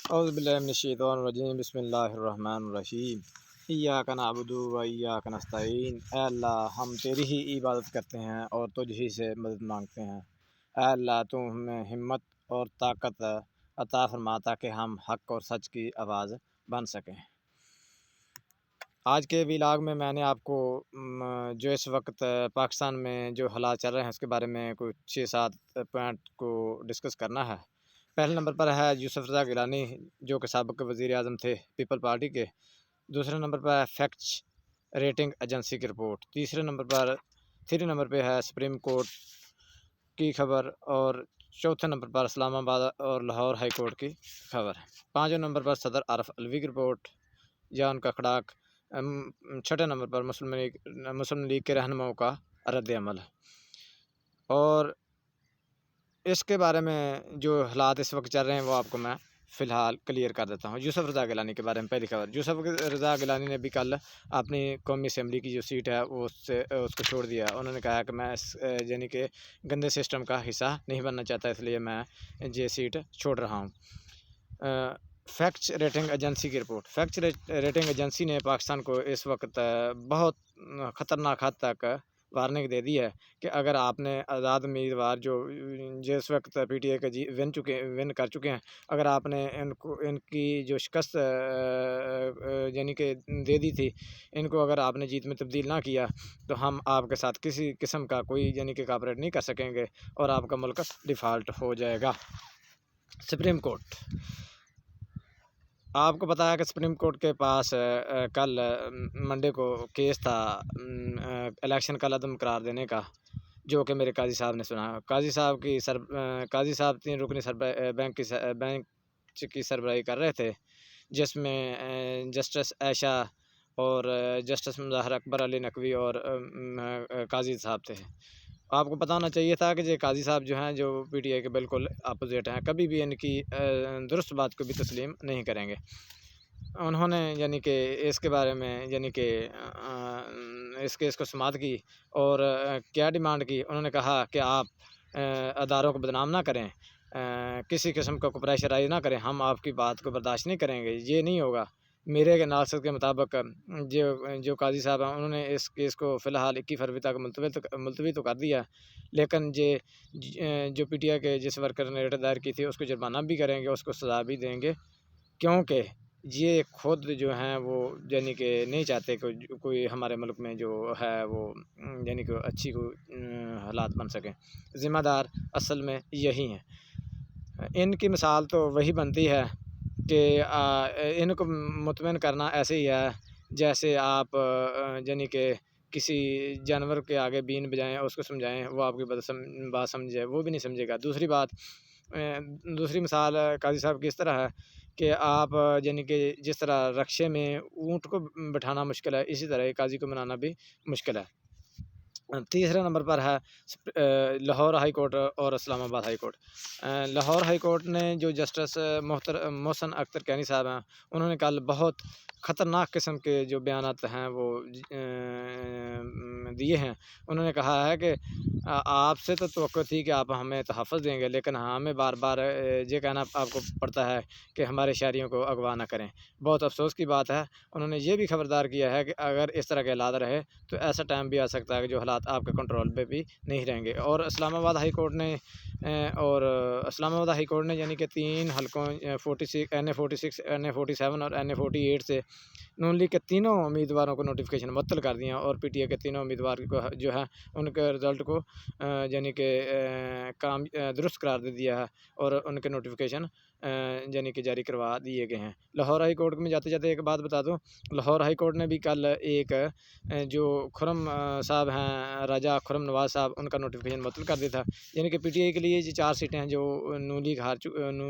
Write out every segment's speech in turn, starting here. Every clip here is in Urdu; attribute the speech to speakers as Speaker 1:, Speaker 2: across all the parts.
Speaker 1: اعوذ باللہ من الشیطان الرجیم، بسم اللہ الرحمن الرحیم۔ ایاک نعبد و ایاک نستعین۔ اے اللہ، ہم تیری ہی عبادت کرتے ہیں اور تجھ ہی سے مدد مانگتے ہیں۔ اے اللہ، تو ہمیں ہمت اور طاقت عطا فرما تاکہ ہم حق اور سچ کی آواز بن سکیں۔ آج کے ویلاگ میں نے آپ کو جو اس وقت پاکستان میں جو حالات چل رہے ہیں اس کے بارے میں کچھ 6-7 پوائنٹ کو ڈسکس کرنا ہے۔ پہلے نمبر پر ہے یوسف رضا گیلانی، جو کہ سابق وزیر اعظم تھے پیپل پارٹی کے۔ دوسرے نمبر پر ہے فیکٹس ریٹنگ ایجنسی کی رپورٹ۔ تیسرے نمبر پہ ہے سپریم کورٹ کی خبر، اور چوتھے نمبر پر اسلام آباد اور لاہور ہائی کورٹ کی خبر۔ پانچویں نمبر پر صدر عارف علوی کی رپورٹ یا ان کا کھڑاک۔ چھٹے نمبر پر مسلم لیگ کے رہنماؤں کا رد عمل۔ اور اس کے بارے میں جو حالات اس وقت چل رہے ہیں وہ آپ کو میں فی الحال کلیئر کر دیتا ہوں۔ یوسف رضا گیلانی کے بارے میں پہلی خبر۔ یوسف رضا گیلانی نے بھی کل اپنی قومی اسمبلی کی جو سیٹ ہے اس کو چھوڑ دیا۔ انہوں نے کہا کہ میں یعنی کہ گندے سسٹم کا حصہ نہیں بننا چاہتا، اس لیے میں یہ سیٹ چھوڑ رہا ہوں۔ فیکٹس ریٹنگ ایجنسی کی رپورٹ۔ فیکٹس ریٹنگ ایجنسی نے پاکستان کو اس وقت بہت خطرناک حد تک وارننگ دے دی ہے کہ اگر آپ نے آزاد امیدوار جو جس وقت پی ٹی اے کا ون کر چکے ہیں، اگر آپ نے ان کی جو شکست یعنی کہ دے دی تھی، ان کو اگر آپ نے جیت میں تبدیل نہ کیا تو ہم آپ کے ساتھ کسی قسم کا کوئی یعنی کہ کوآپریٹ نہیں کر سکیں گے اور آپ کا ملک ڈیفالٹ ہو جائے گا۔ سپریم کورٹ، آپ کو پتہ ہے کہ سپریم کورٹ کے پاس کل منڈے کو کیس تھا الیکشن کا عدم قرار دینے کا، جو کہ میرے قاضی صاحب نے سنا۔ قاضی صاحب 3 رکنی بینچ کی سربراہی کر رہے تھے، جس میں جسٹس عائشہ اور جسٹس مظاہر اکبر علی نقوی اور قاضی صاحب تھے۔ آپ کو پتہ ہونا چاہیے تھا کہ یہ قاضی صاحب جو ہیں جو پی ٹی آئی کے بالکل اپوزٹ ہیں، کبھی بھی ان کی درست بات کو بھی تسلیم نہیں کریں گے۔ انہوں نے یعنی کہ اس کے بارے میں یعنی کہ اس کیس کو سماعت کی اور کیا ڈیمانڈ کی۔ انہوں نے کہا کہ آپ اداروں کو بدنام نہ کریں، کسی قسم کا کوئی پریشرائز نہ کریں، ہم آپ کی بات کو برداشت نہیں کریں گے، یہ نہیں ہوگا۔ میرے ناصر کے مطابق جو قاضی صاحب ہیں انہوں نے اس کیس کو فی الحال 21 فروری تک ملتوی تو کر دیا، لیکن جو پی ٹی آئی کے جس ورکر نے ریٹ دائر کی تھی اس کو جرمانہ بھی کریں گے، اس کو سزا بھی دیں گے، کیونکہ یہ خود جو ہیں وہ یعنی کہ نہیں چاہتے کہ کوئی ہمارے ملک میں جو ہے وہ یعنی کہ اچھی حالات بن سکیں۔ ذمہ دار اصل میں یہی ہیں۔ ان کی مثال تو وہی بنتی ہے کہ ان کو مطمئن کرنا ایسے ہی ہے جیسے آپ یعنی کہ کسی جانور کے آگے بین بجائیں اور اس کو سمجھائیں، وہ آپ کی بات سمجھے، وہ بھی نہیں سمجھے گا۔ دوسری مثال قاضی صاحب کی اس طرح ہے کہ آپ یعنی کہ جس طرح رکشے میں اونٹ کو بٹھانا مشکل ہے، اسی طرح قاضی کو منانا بھی مشکل ہے۔ تیسرے نمبر پر ہے لاہور ہائی کورٹ اور اسلام آباد high court. Lahore high court نے جو جسٹس محسن اختر کینی صاحب ہیں، انہوں نے کل بہت خطرناک قسم کے جو بیانات ہیں وہ دیے ہیں۔ انہوں نے کہا ہے کہ آپ سے تو توقع تھی کہ آپ ہمیں تحفظ دیں گے، لیکن ہمیں بار بار یہ کہنا آپ کو پڑتا ہے کہ ہمارے شہریوں کو اغوا نہ کریں۔ بہت افسوس کی بات ہے۔ انہوں نے یہ بھی خبردار کیا ہے کہ اگر اس طرح کے حالات رہے تو ایسا ٹائم بھی آ سکتا ہے کہ جو حالات آپ کے کنٹرول پہ بھی نہیں رہیں گے۔ اور اسلام آباد ہائی کورٹ نے یعنی کہ 3 حلقوں NA46 NA47 اور NA48 سے نون لیگ کے تینوں امیدواروں کو نوٹیفیکیشن معطل کر دیا، اور پی ٹی اے کے تینوں امیدوار کو جو ہے ان کے رزلٹ کو یعنی کہ درست قرار دے دیا ہے اور ان کے نوٹیفیکیشن یعنی کہ جاری کروا دیے گئے ہیں۔ لاہور ہائی کورٹ میں جاتے جاتے ایک بات بتا دوں، لاہور ہائی کورٹ نے بھی کل ایک جو خرم صاحب ہیں، راجہ خرم نواز صاحب، ان کا نوٹیفیکیشن معطل کر دیا تھا۔ یعنی کہ پی ٹی آئی کے لیے یہ 4 سیٹیں ہیں جو نون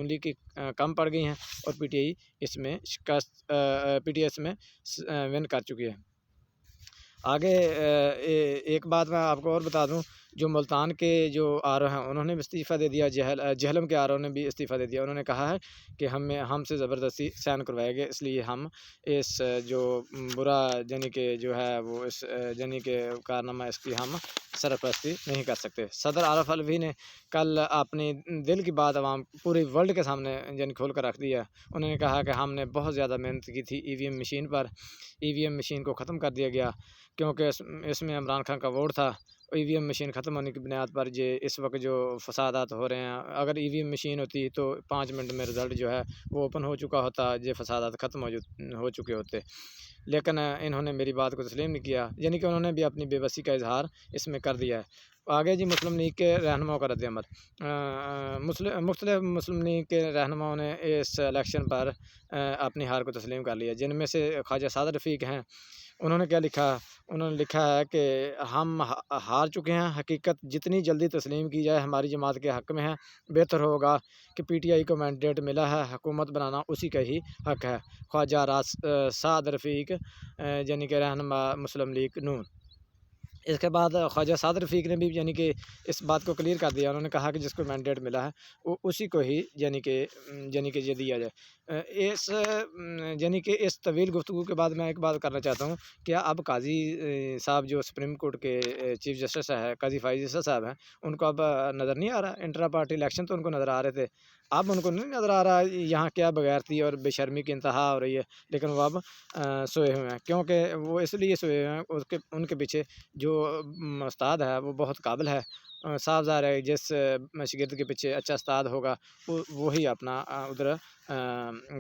Speaker 1: لیگ کی کم پڑ گئی ہیں، اور پی ٹی آئی اس میں ون کر چکی ہے۔ آگے ایک بات میں آپ کو اور بتا دوں، جو ملتان کے جو آر او ہیں انہوں نے بھی استعفیٰ دے دیا، جہلم کے آر او نے بھی استعفیٰ دے دیا۔ انہوں نے کہا ہے کہ ہم سے زبردستی سائن کروائے گئے، اس لیے ہم اس جو برا یعنی کہ جو ہے وہ اس یعنی کہ کارنامہ اس کی ہم سرپرستی نہیں کر سکتے۔ صدر عارف الوی نے کل اپنی دل کی بات عوام پوری ورلڈ کے سامنے یعنی کھول کر رکھ دیا۔ انہوں نے کہا کہ ہم نے بہت زیادہ محنت کی تھی ای وی ایم مشین پر، ای وی ایم مشین کو ختم کر دیا گیا کیونکہ اس میں عمران خان کا ووٹ تھا۔ ای وی ایم مشین ختم ہونے کی بنیاد پر اس وقت جو فسادات ہو رہے ہیں، اگر ای وی ایم مشین ہوتی تو 5 منٹ میں رزلٹ جو ہے وہ اوپن ہو چکا ہوتا، یہ فسادات ختم ہو چکے ہوتے، لیکن انہوں نے میری بات کو تسلیم نہیں کیا، یعنی کہ انہوں نے بھی اپنی بے بسی کا اظہار اس میں کر دیا ہے۔ آگے جی مسلم لیگ کے رہنماؤں کا رد عمل، مختلف مسلم لیگ کے رہنماؤں نے اس الیکشن پر اپنی ہار کو تسلیم کر لیا، جن میں سے خواجہ سعد رفیق ہیں۔ انہوں نے کیا لکھا؟ انہوں نے لکھا ہے کہ ہم ہار چکے ہیں، حقیقت جتنی جلدی تسلیم کی جائے ہماری جماعت کے حق میں ہے، بہتر ہوگا کہ پی ٹی آئی کو مینڈیٹ ملا ہے، حکومت بنانا اسی کا ہی حق ہے۔ خواجہ سعد رفیق یعنی کہ رہنما مسلم لیگ نون۔ اس کے بعد خواجہ سعد رفیق نے بھی یعنی کہ اس بات کو کلیئر کر دیا، انہوں نے کہا کہ جس کو مینڈیٹ ملا ہے وہ اسی کو ہی یعنی کہ یہ دیا جائے۔ یعنی کہ اس طویل گفتگو کے بعد میں ایک بات کرنا چاہتا ہوں، کیا اب قاضی صاحب جو سپریم کورٹ کے چیف جسٹس ہے، قاضی فائز عیسیٰ صاحب ہیں، ان کو اب نظر نہیں آ رہا؟ انٹرا پارٹی الیکشن تو ان کو نظر آ رہے تھے، اب ان کو نہیں نظر آ رہا یہاں کیا بغیرتی اور بے شرمی کی انتہا ہو رہی ہے، لیکن وہ اب سوئے ہوئے ہیں، کیونکہ وہ اس لیے سوئے ہوئے ہیں ان کے پیچھے جو استاد ہے وہ بہت قابل ہے، صاف ظاہر ہے جس شاگرد کے پیچھے اچھا استاد ہوگا وہی اپنا ادھر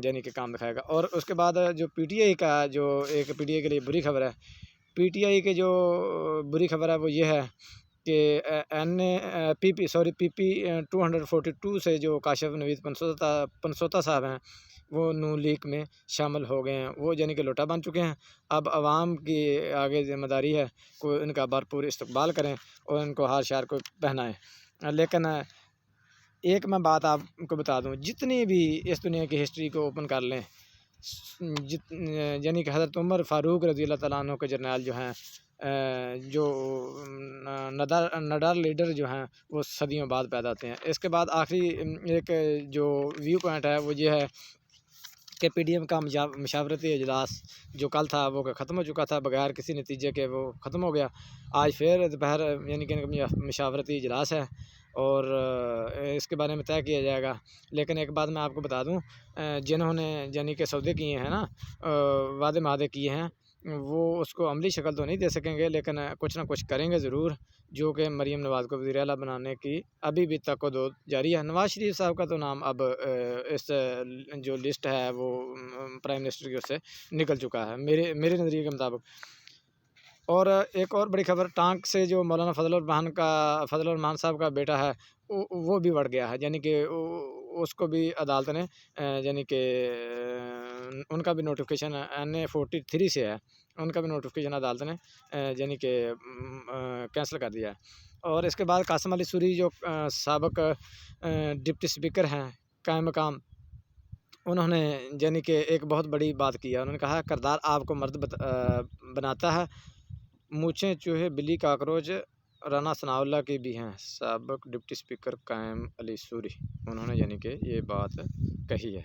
Speaker 1: یعنی کہ کام دکھائے گا۔ اور اس کے بعد جو پی ٹی آئی کا جو ایک پی ٹی آئی کے لیے بری خبر ہے، پی ٹی آئی کے جو بری خبر ہے وہ یہ ہے کہ پی پی 242 سے جو کاشف نوید پنسوتا صاحب ہیں وہ نون لیگ میں شامل ہو گئے ہیں، وہ یعنی کہ لوٹا بن چکے ہیں۔ اب عوام کی آگے ذمہ داری ہے کو ان کا بھرپور استقبال کریں اور ان کو ہار شار کو پہنائیں۔ لیکن ایک میں بات آپ کو بتا دوں، جتنی بھی اس دنیا کی ہسٹری کو اوپن کر لیں، یعنی کہ حضرت عمر فاروق رضی اللہ تعالیٰ عنہ کے جرنیل جو ہیں، جو نڈر لیڈر جو ہیں وہ صدیوں بعد پیدا ہوتے ہیں۔ اس کے بعد آخری ایک جو ویو پوائنٹ ہے وہ یہ ہے کہ پی ڈی ایم کا مشاورتی اجلاس جو کل تھا وہ ختم ہو چکا تھا بغیر کسی نتیجے کے، وہ ختم ہو گیا۔ آج پھر دوپہر یعنی کہ مشاورتی اجلاس ہے اور اس کے بارے میں طے کیا جائے گا۔ لیکن ایک بات میں آپ کو بتا دوں، جنہوں نے یعنی کہ سودے کیے ہیں نا، وعدے معاہدے کیے ہیں، وہ اس کو عملی شکل تو نہیں دے سکیں گے، لیکن کچھ نہ کچھ کریں گے ضرور، جو کہ مریم نواز کو وزیر اعلیٰ بنانے کی ابھی بھی تک و دو جاری ہے۔ نواز شریف صاحب کا تو نام اب اس جو لسٹ ہے وہ پرائم منسٹر کی اس سے نکل چکا ہے میرے نظریے کے مطابق۔ اور ایک اور بڑی خبر، ٹانک سے جو مولانا فضل الرحمان صاحب کا بیٹا ہے وہ بھی بڑھ گیا ہے، یعنی کہ اس کو بھی عدالت نے یعنی کہ ان کا بھی نوٹیفیکیشن NA43 سے ہے، ان کا بھی نوٹیفیکیشن عدالت نے یعنی کہ کینسل کر دیا ہے۔ اور اس کے بعد قاسم علی سوری جو سابق ڈپٹی اسپیکر ہیں قائم مقام، انہوں نے یعنی کہ ایک بہت بڑی بات کی ہے، انہوں نے کہا کردار آپ کو مرد بناتا ہے، مونچھیں چوہے بلی کاکروچ رانا ثناء اللہ کی بھی ہیں۔ سابق ڈپٹی اسپیکر قائم علی سوری انہوں نے یعنی کہ یہ بات کہی ہے۔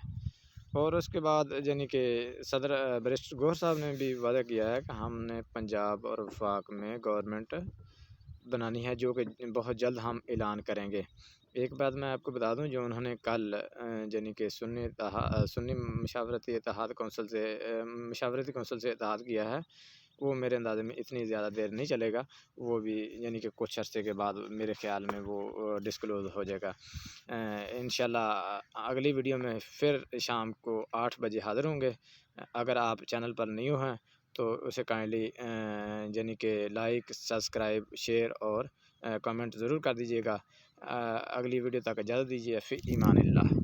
Speaker 1: اور اس کے بعد یعنی کہ صدر بیرسٹر گوہر صاحب نے بھی وعدہ کیا ہے کہ ہم نے پنجاب اور وفاق میں گورنمنٹ بنانی ہے، جو کہ بہت جلد ہم اعلان کریں گے۔ ایک بات میں آپ کو بتا دوں، جو انہوں نے کل یعنی کہ سنی مشاورتی کونسل سے اتحاد کیا ہے، وہ میرے اندازے میں اتنی زیادہ دیر نہیں چلے گا، وہ بھی یعنی کہ کچھ عرصے کے بعد میرے خیال میں وہ ڈسکلوز ہو جائے گا۔ انشاءاللہ اگلی ویڈیو میں پھر شام کو 8 بجے حاضر ہوں گے۔ اگر آپ چینل پر نیو ہیں تو اسے کائنڈلی یعنی کہ لائک، سبسکرائب، شیئر اور کمنٹ ضرور کر دیجیے گا۔ اگلی ویڈیو تک اجازت دیجیے، فی امان اللہ۔